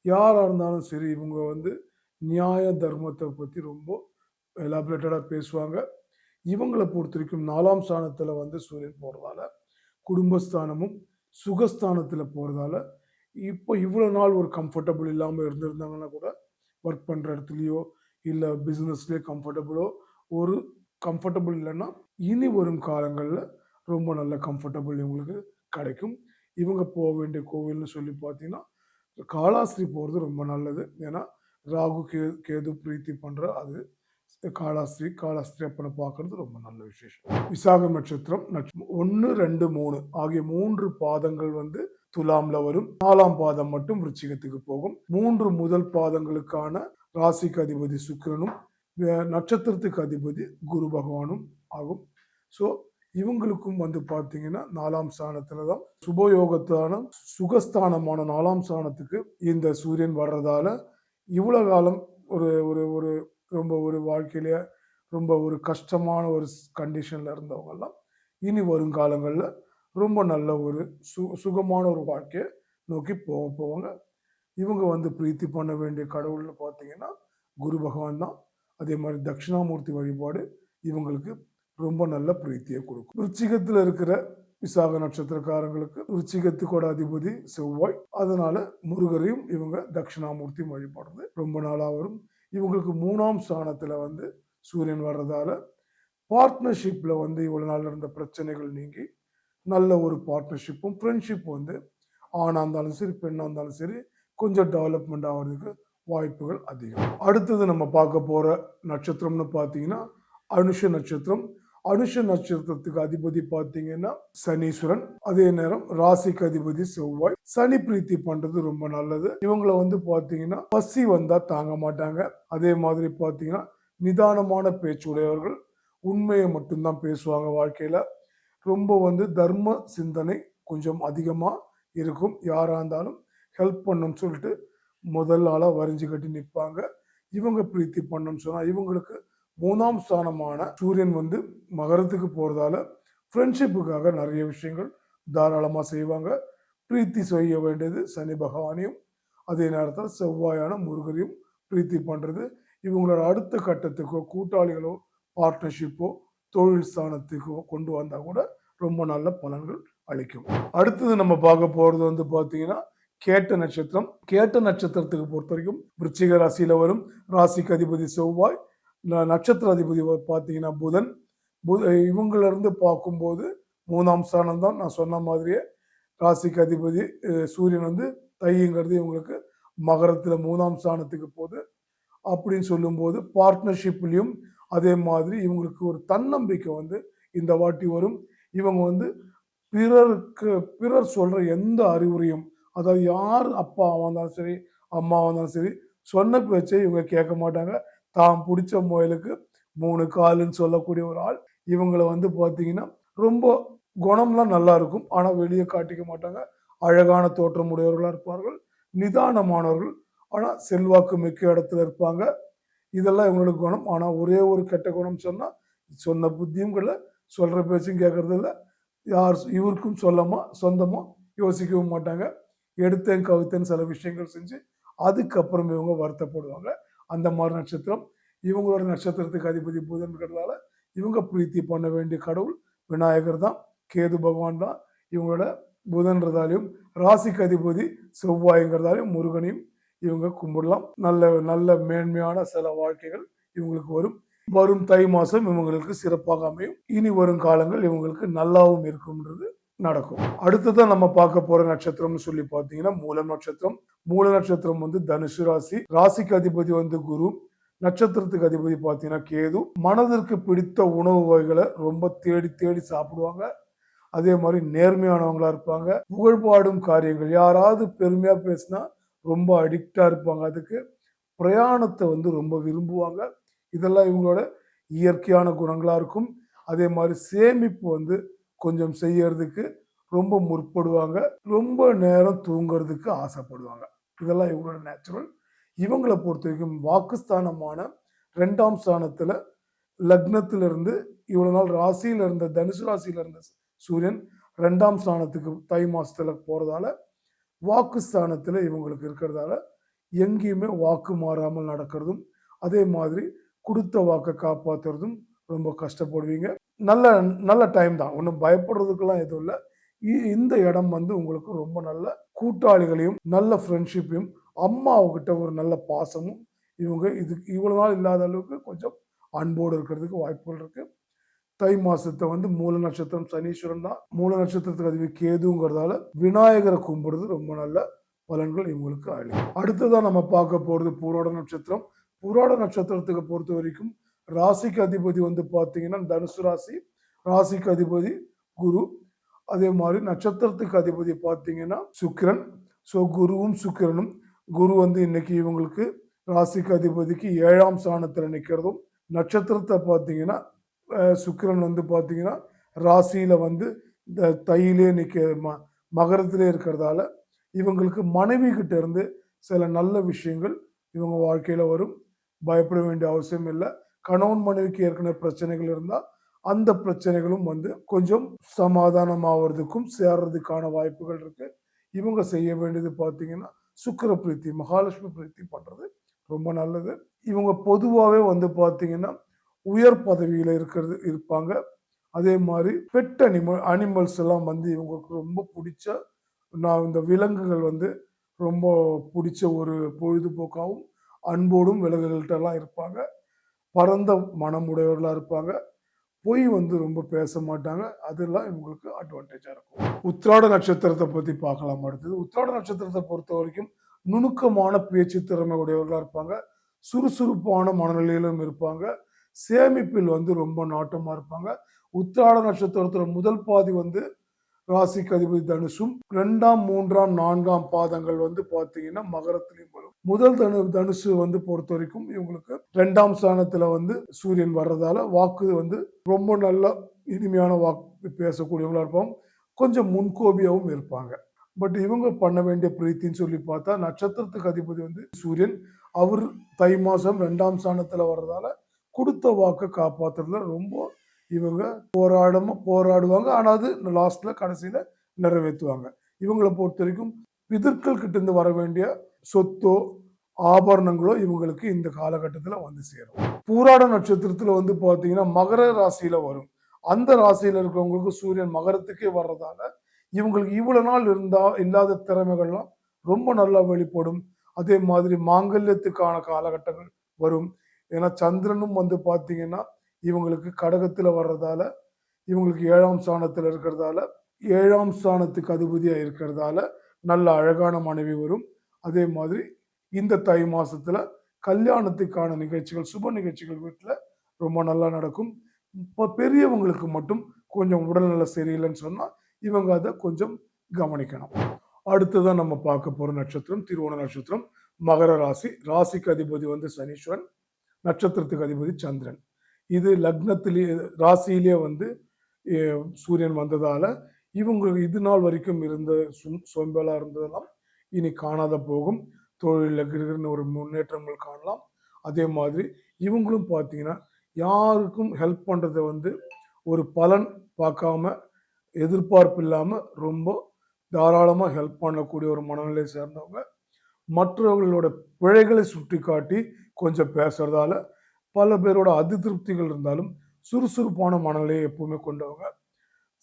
யாரா இருந்தாலும் சரி, இவங்க வந்து நியாய தர்மத்தை பத்தி ரொம்ப எலாபரேட்டடா பேசுவாங்க. இவங்கள பொறுத்தவரைக்கும் 4ஆம் ஸ்தானத்துல வந்து சூரியன் போறதால, குடும்பஸ்தானமும் சுகஸ்தானத்துல போறதால, இப்போ இவ்வளோ நாள் ஒரு கம்ஃபர்டபுள் இல்லாம இருந்திருந்தாங்கன்னா கூட, ஒர்க் பண்ற இடத்துலயோ, இல்ல பிசினஸ்லயோ ஒரு கம்ஃபர்டபுள் இல்லன்னா, இனி வரும் காலங்கள்ல ரொம்ப நல்ல கம்ஃபர்டபுள் இவங்களுக்கு கிடைக்கும். இவங்க வேண்டிய கோவில்னு சொல்லி பார்த்தீங்கன்னா, காளாஸ்திரி போறது ரொம்ப நல்லது. ஏன்னா, ராகு, கேது பிரீத்தி பண்ற அது காளாஸ்திரி அப்பனை பார்க்கறது ரொம்ப நல்ல விசேஷம். விசாகம் நட்சத்திரம் 1, 2, 3 ஆகிய 3 பாதங்கள் வந்து துலாம்ல வரும். 4ஆம் பாதம் மட்டும் விருச்சிகத்துக்கு போகும். 3 முதல் பாதங்களுக்கான ராசிக்கு அதிபதி சுக்கிரனும், நட்சத்திரத்துக்கு அதிபதி குரு பகவானும் ஆகும். ஸோ இவங்களுக்கும் வந்து பார்த்தீங்கன்னா 4ஆம் ஸ்தானத்துல தான் சுபயோகத்தான சுகஸ்தானமான 4ஆம் ஸ்தானத்துக்கு இந்த சூரியன் வர்றதால இவ்வளவு காலம் ஒரு ஒரு ஒரு ரொம்ப ஒரு வாழ்க்கையில ரொம்ப ஒரு கஷ்டமான ஒரு கண்டிஷன்ல இருந்தவங்கெல்லாம் இனி வருங்காலங்களில் ரொம்ப நல்ல ஒரு சுகமான ஒரு வாழ்க்கையை நோக்கி போவாங்க. இவங்க வந்து பிரீத்தி பண்ண வேண்டிய கடவுள்னு பார்த்தீங்கன்னா குரு பகவான் தான். அதே மாதிரி தட்சிணாமூர்த்தி வழிபாடு இவங்களுக்கு ரொம்ப நல்ல பிரீத்தியை கொடுக்கும். விருச்சிகத்தில் இருக்கிற விசாக நட்சத்திரக்காரங்களுக்கு விருச்சிகத்துக்கோட அதிபதி செவ்வாய். அதனால முருகரையும் இவங்க தட்சிணாமூர்த்தி வழிபடுறது ரொம்ப நாளா வரும். இவங்களுக்கு 3ஆம் ஸ்தானத்துல வந்து சூரியன் வர்றதால பார்ட்னர்ஷிப்ல வந்து இவ்வளவு நாள் இருந்த பிரச்சனைகள் நீங்கி நல்ல ஒரு பார்ட்னர்ஷிப்பும் ஃப்ரெண்ட்ஷிப் வந்து ஆணா இருந்தாலும் சரி, பெண்ணா இருந்தாலும் சரி, கொஞ்சம் டெவலப்மெண்ட் ஆகிறதுக்கு வாய்ப்புகள் அதிகம். அடுத்தது நம்ம பார்க்க போற நட்சத்திரம்னு பார்த்தீங்கன்னா அனுஷ நட்சத்திரம். அனுஷ நட்சத்திரத்துக்கு அதிபதி பார்த்தீங்கன்னா சனீஸ்வரன். அதே நேரம் ராசிக்கு அதிபதி செவ்வாய். சனி பிரீத்தி பண்றது ரொம்ப நல்லது. இவங்களை வந்து பார்த்தீங்கன்னா பசி வந்தா தாங்க மாட்டாங்க. அதே மாதிரி பார்த்தீங்கன்னா நிதானமான பேச்சுடையவர்கள், உண்மையை மட்டும்தான் பேசுவாங்க. வாழ்க்கையில ரொம்ப வந்து தர்ம சிந்தனை கொஞ்சம் அதிகமா இருக்கும். யாரா இருந்தாலும் ஹெல்ப் பண்ணணும்னு சொல்லிட்டு முதல் ஆளா வரிஞ்சு கட்டி நிற்பாங்க. இவங்க பிரீத்தி பண்ணணும்னு சொன்னா இவங்களுக்கு 3ஆம் ஸ்தானமான சூரியன் வந்து மகரத்துக்கு போறதால ஃப்ரெண்ட்ஷிப்புக்காக நிறைய விஷயங்கள் தாராளமாக செய்வாங்க. பிரீத்தி செய்ய வேண்டியது சனி பகவானையும், அதே நேரத்தில் செவ்வாயான முருகரையும் பிரீத்தி பண்றது இவங்களோட அடுத்த கட்டத்துக்கோ கூட்டாளிகளோ பார்ட்னர்ஷிப்போ தொழில் ஸ்தானத்துக்கோ கொண்டு வந்தா கூட ரொம்ப நல்ல பலன்கள் அளிக்கும். அடுத்தது நம்ம பார்க்க போறது வந்து பார்த்தீங்கன்னா கேட்ட நட்சத்திரம். கேட்ட நட்சத்திரத்துக்கு பொறுத்த வரைக்கும் விருச்சிக ராசியில வரும். ராசிக்கு அதிபதி செவ்வாய், நட்சத்திர அதிபதி பார்த்தீங்கன்னா புதன். இவங்கள இருந்து பார்க்கும்போது 3ஆம் ஸ்தானம் தான் நான் சொன்ன மாதிரியே. ராசிக்கு அதிபதி சூரியன் வந்து தைங்கிறது இவங்களுக்கு மகரத்துல 3ஆம் ஸ்தானத்துக்கு போகுது. அப்படின்னு சொல்லும்போது பார்ட்னர்ஷிப்லயும் அதே மாதிரி இவங்களுக்கு ஒரு தன்னம்பிக்கை வந்து இந்த வாட்டி வரும். இவங்க வந்து பிறர் சொல்ற எந்த அறிவுரையும், அதாவது யார் அப்பாவா இருந்தாலும் சரி, அம்மாவா இருந்தாலும் சரி, சொன்ன பேச்சை இவங்க கேட்க மாட்டாங்க. தான் பிடிச்ச முயலுக்கு 3 காலுன்னு சொல்லக்கூடிய ஒரு ஆள். இவங்களை வந்து பார்த்தீங்கன்னா ரொம்ப குணம்லாம் நல்லா இருக்கும். ஆனால் வெளியே காட்டிக்க மாட்டாங்க. அழகான தோற்றம் உடையவர்களாக இருப்பார்கள். நிதானமானவர்கள். ஆனால் செல்வாக்கு மிக்க இடத்துல இருப்பாங்க. இதெல்லாம் இவங்களோட குணம். ஆனால் ஒரே ஒரு கெட்ட குணம் சொன்னால் சொன்ன புத்தியும் இல்லை, சொல்கிற பேச்சும் கேட்கறது இல்லை. யார் இவருக்கும் சொந்தமாக யோசிக்கவும் மாட்டாங்க. எடுத்தேன் கவித்தேன் சில விஷயங்கள் செஞ்சு அதுக்கப்புறம் இவங்க வருத்தப்படுவாங்க. அந்த மாதிரி நட்சத்திரம். இவங்களோட நட்சத்திரத்துக்கு அதிபதி புதன்கிறதால இவங்க பிரீத்தி பண்ண வேண்டிய கடவுள் விநாயகர் தான், கேது பகவான் தான். இவங்களோட புதன்றதாலையும் ராசிக்கு அதிபதி செவ்வாய்ங்கிறதாலையும் முருகனையும் இவங்க கும்பிடலாம். நல்ல நல்ல மேன்மையான சில வாழ்க்கைகள் இவங்களுக்கு வரும். வரும் தை மாசம் இவங்களுக்கு சிறப்பாக அமையும். இனி வரும் காலங்கள் இவங்களுக்கு நல்லாவும் இருக்கும்ன்றது நடக்கும். அடுத்ததான் நம்ம பார்க்க போற நட்சத்திரம்னு சொல்லி பார்த்தீங்கன்னா மூலம் நட்சத்திரம். மூல நட்சத்திரம் வந்து தனுசு ராசி. ராசிக்கு அதிபதி வந்து குரு. நட்சத்திரத்துக்கு அதிபதி பார்த்தீங்கன்னா கேது. மனதிற்கு பிடித்த உணவு வகைகளை ரொம்ப தேடி தேடி சாப்பிடுவாங்க. அதே மாதிரி நேர்மையானவங்களா இருப்பாங்க. புகழ்பாடும் காரியங்கள் யாராவது பெருமையா பேசினா ரொம்ப அடிக்டா இருப்பாங்க அதுக்கு. பிரயாணத்தை வந்து ரொம்ப விரும்புவாங்க. இதெல்லாம் இவங்களோட இயற்கையான குணங்களா இருக்கும். அதே மாரி சேமிப்பு வந்து கொஞ்சம் செய்யறதுக்கு ரொம்ப முற்படுவாங்க. ரொம்ப நேரம் தூங்குறதுக்கு ஆசைப்படுவாங்க. இதெல்லாம் இவங்களோட நேச்சுரல். இவங்கள பொறுத்தவரைக்கும் வாக்குஸ்தானமான 2ஆம் ஸ்தானத்துல லக்னத்திலிருந்து இவ்வளவு நாள் ராசியில இருந்த தனுசு ராசியில இருந்த சூரியன் 2ஆம் ஸ்தானத்துக்கு தை மாசத்துல போறதால வாக்குஸ்தானத்துல இவங்களுக்கு இருக்கிறதால எங்கேயுமே வாக்கு மாறாமல் நடக்கிறதும், அதே மாதிரி குடுத்த வாக்க காப்பாத்துறதும் ரொம்ப கஷ்டப்படுவீங்க. நல்ல நல்ல டைம் தான். ஒண்ணும் பயப்படுறதுக்கெல்லாம் எதுவும் இல்ல. இந்த இடம் வந்து உங்களுக்கு ரொம்ப நல்ல கூட்டாளிகளையும், நல்ல ஃப்ரெண்ட்ஷிப்பையும், அம்மாவுகிட்ட ஒரு நல்ல பாசமும் இவங்க இவ்வளவு நாள் இல்லாத அளவுக்கு கொஞ்சம் அன்போடு இருக்கிறதுக்கு வாய்ப்புகள் இருக்கு. தை மாசத்த வந்து மூல நட்சத்திரம் சனீஸ்வரன் தான். மூல நட்சத்திரத்துக்கு அதிபதி கேதுங்கிறதால விநாயகரை கும்பிடுறது ரொம்ப நல்ல பலன்கள் இவங்களுக்கு அளிக்கும். அடுத்ததா நம்ம பார்க்க போறது பூராட நட்சத்திரம். பூராட நட்சத்திரத்துக்கு பொறுத்த வரைக்கும் ராசிக்கு அதிபதி வந்து பார்த்தீங்கன்னா தனுசு ராசி. ராசிக்கு அதிபதி குரு. அதே மாதிரி நட்சத்திரத்துக்கு அதிபதி பார்த்தீங்கன்னா சுக்கிரன். ஸோ குருவும் சுக்கிரனும் குரு வந்து இன்னைக்கு இவங்களுக்கு ராசிக்கு அதிபதிக்கு 7ஆம் ஸ்தானத்துல நிக்கிறதும், நட்சத்திரத்தை பார்த்தீங்கன்னா சுக்கிரன் வந்து பார்த்தீங்கன்னா ராசியில வந்து இந்த தையிலே மகரத்திலே இருக்கிறதால இவங்களுக்கு மனைவி கிட்ட இருந்து சில நல்ல விஷயங்கள் இவங்க வாழ்க்கையில வரும். பயப்பட வேண்டிய அவசியம் இல்லை. கணவன் மனைவிக்கு ஏற்கனவே பிரச்சனைகள் இருந்தால் அந்த பிரச்சனைகளும் வந்து கொஞ்சம் சமாதானம் ஆவறதுக்கும் சேர்றதுக்கான வாய்ப்புகள் இருக்கு. இவங்க செய்ய வேண்டியது பார்த்தீங்கன்னா சுக்கிர பிரீத்தி, மகாலட்சுமி பிரீத்தி பண்றது ரொம்ப நல்லது. இவங்க பொதுவாகவே வந்து பார்த்தீங்கன்னா உயர் பதவியில இருப்பாங்க. அதே மாதிரி பெட் அனிமல்ஸ் எல்லாம் வந்து இவங்களுக்கு ரொம்ப பிடிச்ச இந்த விலங்குகள் வந்து ரொம்ப பிடிச்ச ஒரு பொழுதுபோக்காகவும் அன்போடும் விலங்குகள்கிட்ட எல்லாம் இருப்பாங்க. பரந்த மனமுடையவர்களா இருப்பாங்க. பொய் வந்து ரொம்ப பேச மாட்டாங்க. அதெல்லாம் இவங்களுக்கு அட்வான்டேஜா இருக்கும். உத்திராட நட்சத்திரத்தை பத்தி பார்க்கலாம் அடுத்தது. உத்திராட நட்சத்திரத்தை பொறுத்த வரைக்கும் நுணுக்கமான பேச்சு திறமை உடையவர்களா இருப்பாங்க. சுறுசுறுப்பான மனநிலையிலும் இருப்பாங்க. சேமிப்பில் வந்து ரொம்ப நாட்டமா இருப்பாங்க. உத்திராட நட்சத்திரத்துல முதல் பாதி வந்து ராசிக்கு அதிபதி தனுஷும், 2ஆம், 3ஆம், 4ஆம் பாதங்கள் வந்து பார்த்தீங்கன்னா மகரத்திலையும் வரும். முதல் தனுசு வந்து பொறுத்த வரைக்கும் இவங்களுக்கு 2ஆம் ஸ்தானத்துல வந்து சூரியன் வர்றதால வாக்கு வந்து ரொம்ப நல்ல இனிமையான வாக்கு பேசக்கூடியவங்களா இருப்பாங்க. கொஞ்சம் முன்கோபியாவும் இருப்பாங்க. பட் இவங்க பண்ண வேண்டிய பிரீத்தின்னு சொல்லி பார்த்தா நட்சத்திரத்துக்கு அதிபதி வந்து சூரியன். அவர் தை மாசம் 2ஆம் ஸ்தானத்துல வர்றதால கொடுத்த வாக்கை காப்பாத்துறதுல ரொம்ப இவங்க போராடுவாங்க. ஆனால் அது லாஸ்ட்ல கடைசியில நிறைவேற்றுவாங்க. இவங்களை பொறுத்த வரைக்கும் பிதர்கள் கிட்ட இருந்து வர வேண்டிய சொத்தோ ஆபரணங்களோ இவங்களுக்கு இந்த காலகட்டத்தில் வந்து சேரும். பூராட நட்சத்திரத்துல வந்து பார்த்தீங்கன்னா மகர ராசியில வரும். அந்த ராசியில இருக்கிறவங்களுக்கு சூரியன் மகரத்துக்கே வர்றதால இவங்களுக்கு இவ்வளவு நாள் இல்லாத திறமைகள்லாம் ரொம்ப நல்லா வெளிப்படும். அதே மாதிரி மாங்கல்யத்துக்கான காலகட்டங்கள் வரும். ஏன்னா சந்திரனும் வந்து பார்த்தீங்கன்னா இவங்களுக்கு கடகத்துல வர்றதால இவங்களுக்கு 7ஆம் ஸ்தானத்துல இருக்கிறதால 7ஆம் ஸ்தானத்துக்கு அதிபதியா இருக்கிறதால நல்ல அழகான மனைவி வரும். அதே மாதிரி இந்த தை மாசத்துல கல்யாணத்துக்கான நிகழ்ச்சிகள், சுப நிகழ்ச்சிகள் வீட்டுல ரொம்ப நல்லா நடக்கும். இப்போ பெரியவங்களுக்கு மட்டும் கொஞ்சம் உடல்நல சரியில்லைன்னு சொன்னா இவங்க அதை கொஞ்சம் கவனிக்கணும். அடுத்ததான் நம்ம பார்க்க போற நட்சத்திரம் திருவோண நட்சத்திரம். மகர ராசி. ராசிக்கு அதிபதி வந்து சனீஸ்வரன். நட்சத்திரத்துக்கு அதிபதி சந்திரன். இது லக்னத்திலேயே ராசியிலே வந்து சூரியன் வந்ததால இவங்க இது நாள் வரைக்கும் இருந்த சோம்பலா இருந்ததெல்லாம் இனி காணாத போகும். தொழிலில் ஒரு முன்னேற்றங்கள் காணலாம். அதே மாதிரி இவங்களும் பார்த்தீங்கன்னா யாருக்கும் ஹெல்ப் பண்றதை வந்து ஒரு பலன் பார்க்காம எதிர்பார்ப்பு இல்லாம ரொம்ப தாராளமா ஹெல்ப் பண்ணக்கூடிய ஒரு மனநிலையை சேர்ந்தவங்க. மற்றவர்களோட பிழைகளை சுட்டி காட்டி கொஞ்சம் பேசுறதால பல பேரோட அதிருப்திகள் இருந்தாலும் சுறுசுறுப்பான மனநிலையை எப்பவுமே கொண்டவங்க.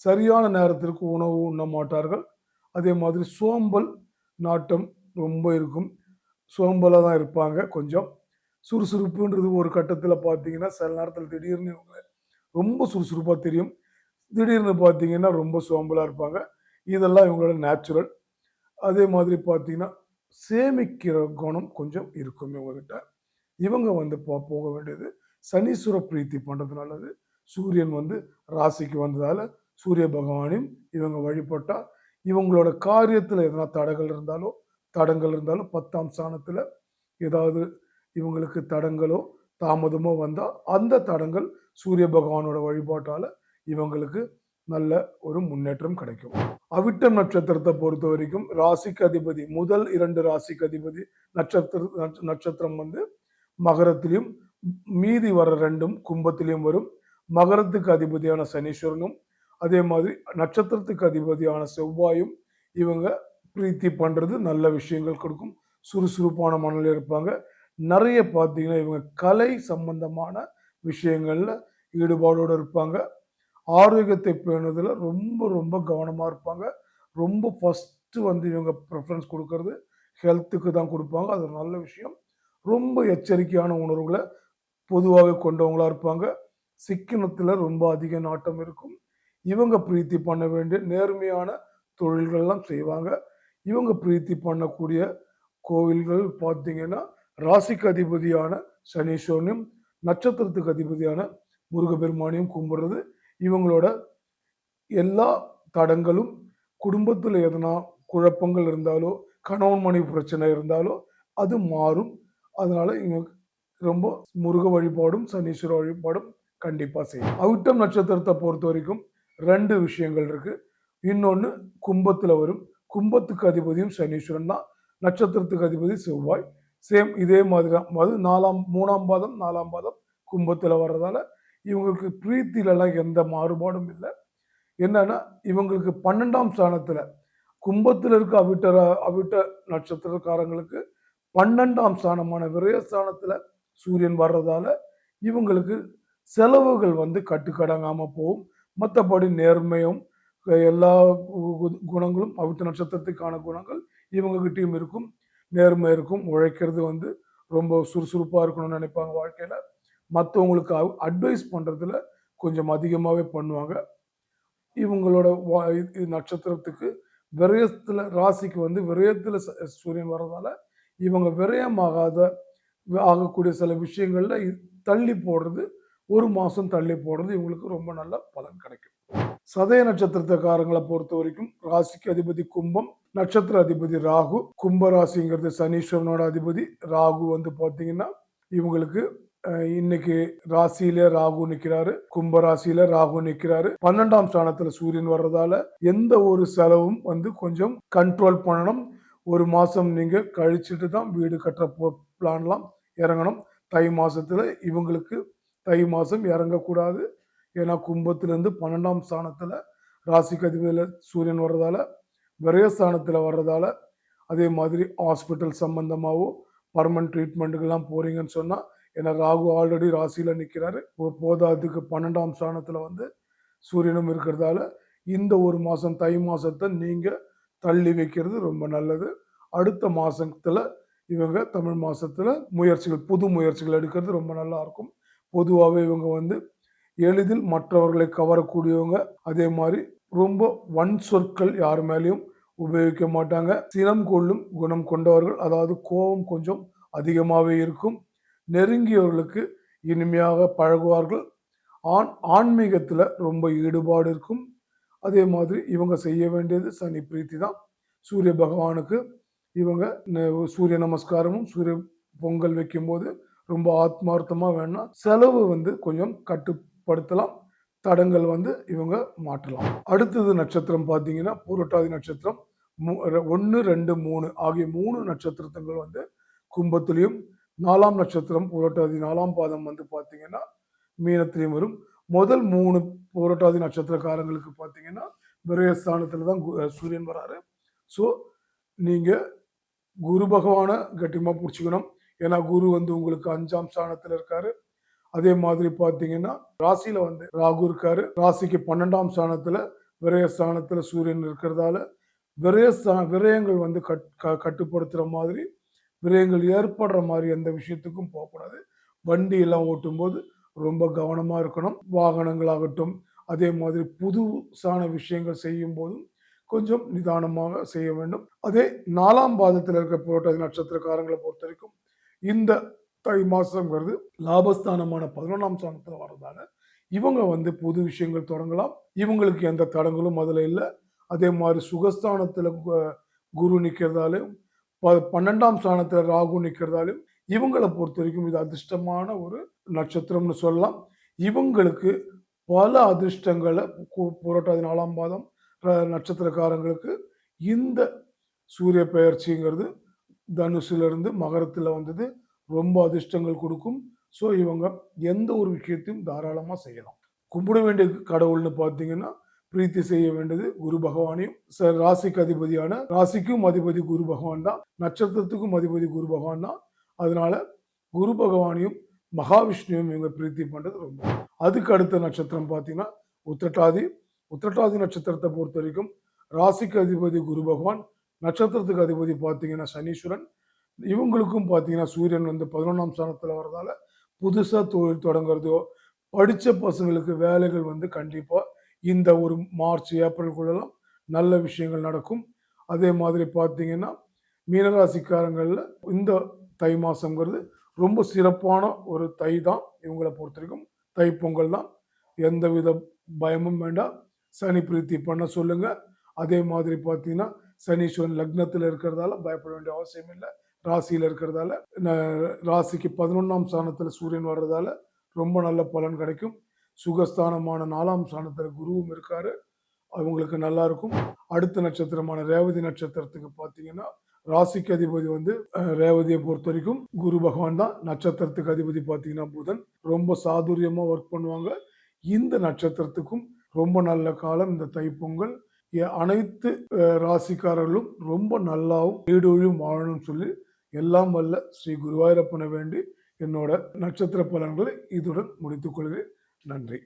சரியான நேரத்திற்கு உணவு உண்ண மாட்டார்கள். அதே மாதிரி சோம்பல் நாட்டம் ரொம்ப இருக்கும். சோம்பலாக தான் இருப்பாங்க. கொஞ்சம் சுறுசுறுப்புன்றது ஒரு கட்டத்தில் பார்த்தீங்கன்னா சில நேரத்தில் திடீர்னு இவங்க ரொம்ப சுறுசுறுப்பாக தெரியும். திடீர்னு பார்த்தீங்கன்னா ரொம்ப சோம்பலாக இருப்பாங்க. இதெல்லாம் இவங்களோட நேச்சுரல். அதே மாதிரி பார்த்தீங்கன்னா சேமிக்கிற குணம் கொஞ்சம் இருக்கும் இவங்ககிட்ட. இவங்க வந்து போக வேண்டியது சனீஸ்வர பிரீத்தி பண்றது நல்லது. சூரியன் வந்து ராசிக்கு வந்ததால சூரிய பகவானையும் இவங்க வழிபட்டா இவங்களோட காரியத்துல எதனா தடைகள் இருந்தாலோ தடங்கள் இருந்தாலும் 10ஆம் ஸ்தானத்துல ஏதாவது இவங்களுக்கு தடங்களோ தாமதமோ வந்தா அந்த தடங்கள் சூரிய பகவானோட வழிபாட்டால இவங்களுக்கு நல்ல ஒரு முன்னேற்றம் கிடைக்கும். அவிட்டம் நட்சத்திரத்தை பொறுத்த வரைக்கும் ராசிக்கு அதிபதி முதல் 2 ராசிக்கு அதிபதி நட்சத்திரம் வந்து மகரத்திலும், மீதி வர 2ம் கும்பத்திலும் வரும். மகரத்துக்கு அதிபதியான சனீஸ்வரனும், அதே மாதிரி நட்சத்திரத்துக்கு அதிபதியான செவ்வாயும் இவங்க பிரீத்தி பண்றது நல்ல விஷயங்கள் கொடுக்கும். சுறுசுறுப்பான மனநிலையில இருப்பாங்க. நிறைய பார்த்தீங்கன்னா, இவங்க கலை சம்பந்தமான விஷயங்கள்ல ஈடுபாடோட இருப்பாங்க. ஆரோக்கியத்தை பேணுதல ரொம்ப ரொம்ப கவனமா இருப்பாங்க. ரொம்ப ஃபர்ஸ்ட்டு வந்து இவங்க ப்ரிஃபரன்ஸ் குடுக்கறது ஹெல்த்துக்கு தான் குடுப்பாங்க. அது ஒரு நல்ல விஷயம். ரொம்ப எச்சரிக்கையான உணர்வுகள பொதுவாவே கொண்டவங்களா இருப்பாங்க. சிக்கனத்துல ரொம்ப அதிக நாட்டம் இருக்கும். இவங்க பிரீத்தி பண்ண வேண்டிய நேர்மையான தொழில்கள்லாம் செய்வாங்க. இவங்க பிரீத்தி பண்ணக்கூடிய கோவில்கள் பார்த்தீங்கன்னா, ராசிக்கு அதிபதியான சனீஸ்வரனையும், நட்சத்திரத்துக்கு அதிபதியான முருகப்பெருமானையும் கும்பிடுறது இவங்களோட எல்லா தடங்களும் குடும்பத்துல எதனா குழப்பங்கள் இருந்தாலோ, கணவன் மனைவி பிரச்சனை இருந்தாலோ அது மாறும். அதனால இவங்க ரொம்ப முருக வழிபாடும், சனீஸ்வர வழிபாடும் கண்டிப்பா செய்யணும். அவிட்டம் நட்சத்திரத்த பொறுத்தவரைக்கும் 2 விஷயங்கள் இருக்கு. இன்னொன்னு கும்பத்துல வரும். கும்பத்துக்கு அதிபதியும் சனீஸ்வரன் தான். நட்சத்திரத்துக்கு அதிபதி செவ்வாய். சேம் இதே மாதிரி தான். அது 3ஆம் பாதம், 4ஆம் பாதம் கும்பத்துல வர்றதால, இவங்களுக்கு பிரீத்திலலாம் எந்த மாறுபாடும் இல்ல. என்னன்னா, இவங்களுக்கு 12ஆம் ஸ்தானத்துல கும்பத்துல இருக்க அவிட்ட நட்சத்திரக்காரங்களுக்கு 12ஆம் ஸ்தானமான விரயஸ்தானத்துல சூரியன் வர்றதால, இவங்களுக்கு செலவுகள் வந்து கட்டுக்கடங்காம போகும். மத்தபடி நேர்மையும், எல்லா குணங்களும் அவிட்ட நட்சத்திரத்துக்கான குணங்கள் இவங்ககிட்டயும் இருக்கும். நேர்மை இருக்கும். உழைக்கிறது வந்து ரொம்ப சுறுசுறுப்பா இருக்கணும்னு நினைப்பாங்க வாழ்க்கையில. மத்தவங்களுக்கு அட்வைஸ் பண்றதுல கொஞ்சம் அதிகமாவே பண்ணுவாங்க. இவங்களோட நட்சத்திரத்துக்கு விரயத்துல ராசிக்கு வந்து விரயத்துல சூரியன் வர்றதால இவங்க விரயமாகாத ஆகக்கூடிய சில விஷயங்கள்ல தள்ளி போடுறது 1 மாசம் தள்ளி போடுறது இவங்களுக்கு ரொம்ப நல்ல பலன் கிடைக்கும். சதய நட்சத்திரக்காரங்களை பொறுத்த வரைக்கும் ராசிக்கு அதிபதி கும்பம், நட்சத்திர அதிபதி ராகு. கும்ப ராசிங்கிறது சனீஸ்வரனோட அதிபதி. ராகு வந்து பாத்தீங்கன்னா இவங்களுக்கு இன்னைக்கு ராசியில ராகு நிக்கிறாரு. கும்ப ராசியில ராகு நிக்கிறாரு. 12ஆம் ஸ்தானத்துல சூரியன் வர்றதால எந்த ஒரு செலவும் வந்து கொஞ்சம் கண்ட்ரோல் பண்ணணும். 1 மாசம் நீங்க கழிச்சுட்டு தான் வீடு கட்டுற பிளான்லாம் இறங்கணும். தை மாசத்துல இவங்களுக்கு தை மாசம் இறங்கக்கூடாது. ஏன்னா கும்பத்திலிருந்து 12ஆம் ஸ்தானத்துல ராசிக்கு அதிபதியில சூரியன் வர்றதால, விரயஸ்தானத்துல வர்றதால, அதே மாதிரி ஹாஸ்பிட்டல் சம்பந்தமாவோ பர்மனன்ட் ட்ரீட்மெண்ட்டுக்கெல்லாம் போறீங்கன்னு சொன்னா, ஏன்னா ராகு ஆல்ரெடி ராசியில நிக்கிறாரு. போதாதுக்கு 12ஆம் ஸ்தானத்துல வந்து சூரியனும் இருக்கிறதால, இந்த 1 மாசம் தை மாசத்த நீங்க தள்ளி வைக்கிறது ரொம்ப நல்லது. அடுத்த மாசத்துல இவங்க தமிழ் மாசத்துல புது முயற்சிகள் எடுக்கிறது ரொம்ப நல்லா இருக்கும். பொதுவாவே இவங்க வந்து எளிதில் மற்றவர்களை கவரக்கூடியவங்க. அதே மாதிரி ரொம்ப வன் சொற்கள் யார் மேலயும் உபயோகிக்க மாட்டாங்க. சினம் கொள்ளும் குணம் கொண்டவர்கள். அதாவது கோபம் கொஞ்சம் அதிகமாவே இருக்கும். நெருங்கியவர்களுக்கு இனிமையாக பழகுவார்கள். ஆன்மீகத்துல ரொம்ப ஈடுபாடு இருக்கும். அதே மாதிரி இவங்க செய்ய வேண்டியது சனி பிரீத்தி தான். சூரிய பகவானுக்கு இவங்க சூரிய நமஸ்காரமும், சூரிய பொங்கல் வைக்கும்போது ரொம்ப ஆத்மார்த்தமா வேணா செலவு வந்து கொஞ்சம் கட்டுப்படுத்தலாம். தடங்கள் வந்து இவங்க மாற்றலாம். அடுத்தது நட்சத்திரம் பார்த்தீங்கன்னா, பூரட்டாதி நட்சத்திரம். 1, 2, 3 ஆகிய 3 நட்சத்திரங்கள் வந்து கும்பத்திலும், 4ஆம் நட்சத்திரம் பூரட்டாதி 4ஆம் பாதம் வந்து பார்த்தீங்கன்னா, மீனத்திலும் வரும். முதல் 3 பூரட்டாதி நட்சத்திரக்காரங்களுக்கு பார்த்தீங்கன்னா, விரயஸ்தானத்துல தான் சூரியன் வராரு. ஸோ, நீங்க குரு பகவான கட்டியமா புடிச்சுக்கணும். ஏன்னா குரு வந்து உங்களுக்கு 5ஆம் ஸ்தானத்துல இருக்காரு. அதே மாதிரி பார்த்தீங்கன்னா, ராசியில வந்து ராகு இருக்காரு. ராசிக்கு 12ஆம் ஸ்தானத்துல விரயஸ்தானத்துல சூரியன் இருக்கிறதால, விரயங்கள் வந்து கட்டுப்படுத்துற மாதிரி, விரயங்கள் ஏற்படுற மாதிரி எந்த விஷயத்துக்கும் போகக்கூடாது. வண்டி எல்லாம் ஓட்டும்போது ரொம்ப கவனமா இருக்கணும். வாகனங்களாகட்டும், அதே மாதிரி புதுசான விஷயங்கள் செய்யும்போதும் கொஞ்சம் நிதானமாக செய்ய வேண்டும். அதே 4ஆம் பாதத்தில் இருக்க புரட்டாதி நட்சத்திரக்காரங்களை பொறுத்தவரைக்கும் இந்த தை மாசம்ங்கிறது லாபஸ்தானமான 11ஆம் ஸ்தானத்துல வர்றதால இவங்க வந்து புது விஷயங்கள் தொடங்கலாம். இவங்களுக்கு எந்த தடங்களும் அதுல இல்ல. அதே மாதிரி சுகஸ்தானத்துல குரு நிக்கிறதால 12ஆம் ஸ்தானத்துல ராகு நிக்கிறதாலும் இவங்களை பொறுத்த வரைக்கும் இது அதிர்ஷ்டமான ஒரு நட்சத்திரம்னு சொல்லலாம். இவங்களுக்கு பல அதிர்ஷ்டங்களை புரட்டாதி 4ஆம் பாதம் நட்சத்திரக்காரங்களுக்கு இந்த சூரிய பெயர்ச்சிங்கிறது தனுசுல இருந்து மகரத்துல வந்தது ரொம்ப அதிர்ஷ்டங்கள் கொடுக்கும். ஸோ இவங்க எந்த ஒரு விஷயத்தையும் தாராளமா செய்யலாம். கும்பிட வேண்டிய கடவுள்னு பார்த்தீங்கன்னா பிரீத்தி செய்ய வேண்டியது குரு பகவானையும், ராசிக்கு அதிபதியான ராசிக்கும் அதிபதி குரு பகவான் தான், நட்சத்திரத்துக்கும் அதிபதி குரு பகவான் தான். அதனால குரு பகவானையும் மகாவிஷ்ணுவையும் இவங்க பிரீத்தி பண்றது ரொம்ப. அதுக்கு அடுத்த நட்சத்திரம் பார்த்தீங்கன்னா உத்திரட்டாதி. உத்திரட்டாதி நட்சத்திரத்தை பொறுத்த வரைக்கும் ராசிக்கு அதிபதி குரு பகவான், நட்சத்திரத்துக்கு அதிபதி பார்த்தீங்கன்னா சனீஸ்வரன். இவங்களுக்கும் பார்த்தீங்கன்னா சூரியன் வந்து 11ஆம் ஸ்தானத்துல வர்றதால புதுசா தொழில் தொடங்குறதோ, படிச்ச பசங்களுக்கு வேலைகள் வந்து கண்டிப்பா இந்த ஒரு மார்ச், ஏப்ரலுக்குள்ளலாம் நல்ல விஷயங்கள் நடக்கும். அதே மாதிரி பார்த்தீங்கன்னா மீனராசிக்காரங்கள்ல இந்த தை மாசம்ங்கிறது ரொம்ப சிறப்பான ஒரு தை தான் இவங்கள பொறுத்தவரைக்கும். தைப்பொங்கல் தான். எந்தவித பயமும் வேண்டாம். சனி பிரீத்தி பண்ண சொல்லுங்க. அதே மாதிரி பார்த்தீங்கன்னா சனீஸ்வரன் லக்னத்துல இருக்கிறதால பயப்பட வேண்டிய அவசியம் இல்லை. ராசியில இருக்கிறதால ராசிக்கு 11ஆம் ஸ்தானத்துல சூரியன் வர்றதால ரொம்ப நல்ல பலன் கிடைக்கும். சுகஸ்தானமான 4ஆம் ஸ்தானத்துல குருவும் இருக்காரு. அவங்களுக்கு நல்லா இருக்கும். அடுத்த நட்சத்திரமான ரேவதி நட்சத்திரத்துக்கு பார்த்தீங்கன்னா ராசிக்கு அதிபதி வந்து ரேவதியை பொறுத்த வரைக்கும் குரு பகவான் தான். நட்சத்திரத்துக்கு அதிபதி பார்த்தீங்கன்னா புதன். ரொம்ப சாதுரியமா ஒர்க் பண்ணுவாங்க. இந்த நட்சத்திரத்துக்கும் ரொம்ப நல்ல காலம் இந்த தைப்பொங்கல். அனைத்து ராசிக்காரர்களும் ரொம்ப நல்லாவும் நீடூழியும் வாழணும்னு சொல்லி எல்லாம் வல்ல ஸ்ரீ குருவாயூரப்பனை வேண்டி என்னோட நட்சத்திர பலன்களை இதுடன் முடித்துக் கொள்கிறேன். நன்றி.